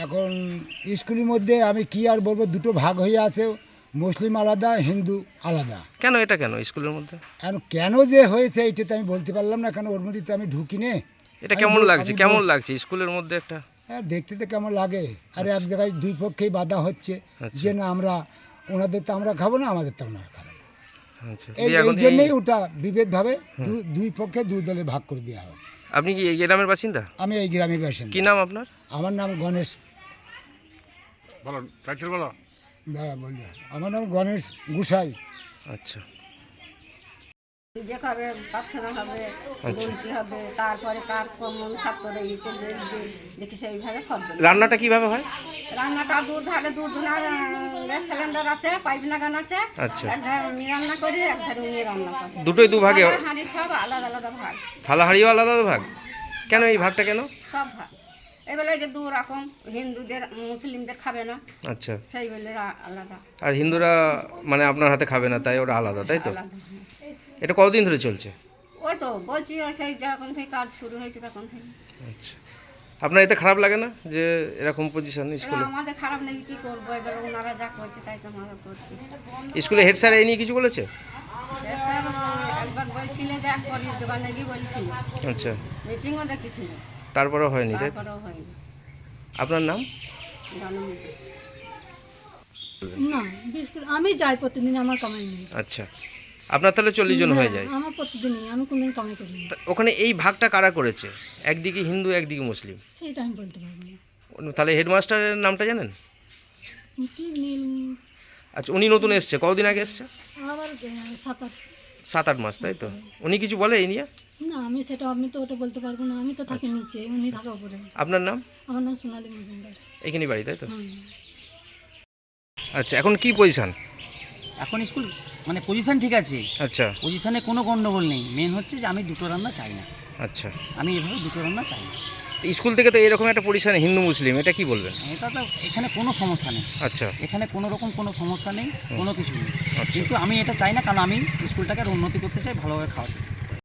এখন স্কুলের মধ্যে আমি কি আর বলবো, দুটো ভাগ হয়ে আছে, মুসলিম আলাদা, হিন্দু আলাদা। কেন এটা কেন স্কুলের মধ্যে? এখন কেন যে হয়েছে এটা তো আমি বলতে পারলাম না, কেন ওর মধ্যে তো আমি ঢুকি নে। এটা কেমন লাগছে, কেমন লাগছে স্কুলের মধ্যে একটা? হ্যাঁ, দেখতে তো কেমন লাগে। আর এক জায়গায় দুই পক্ষেই বাধা হচ্ছে যে না আমরা ওনাদের তো আমরা খাবো না, আমাদের তো ওনারা খাবো না। আচ্ছা, এই দিয়ে এখন জন্যই ওটা বিভেদভাবে দুই পক্ষে দুই দলে ভাগ করে দেওয়া হয়। আপনি কি এই গ্রামের বাসিন্দা? আমি এই গ্রামের বাসিন্দা। কি নাম আপনার? আমার নাম গণেশ। বলো টাইটেল বলো। দাঁড়া বলবে, আমার নাম গণেশ গুসাই। আচ্ছা যে হবে প্রার্থনা হবে, বলতে হবে, তারপরে কার কমন ছাত্ররা এসে দেখবে, দেখি সেইভাবে খদ্দ। রান্নাটা কিভাবে হয়? রান্নাটা দুধ ধারে দুধ গ্যাস সিলিন্ডার আছে, পাইপ লাগানো আছে। আচ্ছা, এক ধারে আমি রান্না করি, এক ধারে উনি রান্না করেন। দুটোই দু ভাগে? থালা হাঁড়ি সব আলাদা আলাদা ভাগ। থালা হাঁড়িও আলাদা আলাদা ভাগ? কেন এই ভাগটা কেন? সব ভাগ। এবেলে যে দু রকম, হিন্দুদের মুসলিমদের খাবে না, আচ্ছা, সেই বলে আলাদা আর হিন্দুরা মানে আপনার হাতে খাবে না, তাই ওটা আলাদা, তাই তো? আলাদা। এটা কতদিন ধরে চলছে? ওই তো বলছি, ওই সেই যখন থেকে কাজ শুরু হয়েছে তখন থেকে। আচ্ছা, আপনার এতে খারাপ লাগে না যে এরকম পজিশন স্কুলে? আমাদের খারাপ নেই, কি করবো, এবার ওনারা যা করছে তাই তো আমরা করছি। স্কুলে হেড স্যার এই নিয়ে কিছু বলেছে? স্যার একবার বলছিল যে এক করি দোকানে গিয়ে বলছিল, আচ্ছা, মিটিংও দেখেছিল, তারপরেও হয়নি, তাই তো? তারপরেও হয়নি। আপনার নাম? জনমত না, বিস্কুট আমি যাই প্রতিদিন, আমার কামাই নেই। আচ্ছা, আপনার তাহলে 40 জন হয়ে যায়? হ্যাঁ, আমার প্রতিদিনই, আমি কোনদিন কামাই করি না। তা ওখানে এই ভাগটা কারা করেছে? একদিকে হিন্দু একদিকে মুসলিম, সেটা আমি বলতে পারবো না। তাহলে হেডমাস্টারের নামটা জানেন? কি নীল, আচ্ছা, উনি নতুন এসছে, কতদিন আগে এসছে? আবার 7-8। 7-8 মাস, তাই তো? উনি কিছু বলে এই নিয়ে? না, আমি তো ওটা বলতে পারবো না, আমি তো থাকি নিচে, উনি থাকে উপরে। আপনার নাম? আমার নাম সোনালী মজুমদার। এখানেই বাড়ি, তাই তো? হুম। আচ্ছা, এখন কি পজিশন? এখন স্কুল মানে পজিশন ঠিক আছে, আচ্ছা পজিশনে কোনো গণ্ডগোল নেই। মেন হচ্ছে যে আমি দুটো রান্না চাই না, আচ্ছা, আমি এভাবে দুটো রান্না চাই না। তো স্কুল থেকে তো এরকম একটা পজিশন হিন্দু মুসলিম, এটা কি বলবেন? এটা তো এখানে কোনো সমস্যা নেই, আচ্ছা এখানে কোনো রকম কোনো সমস্যা নেই, কোনো কিছু নেই। আচ্ছা। কিন্তু আমি এটা চাই না, কারণ আমি স্কুলটাকে আরো উন্নতি করতে চাই, ভালোভাবে খাওয়াতে চাই।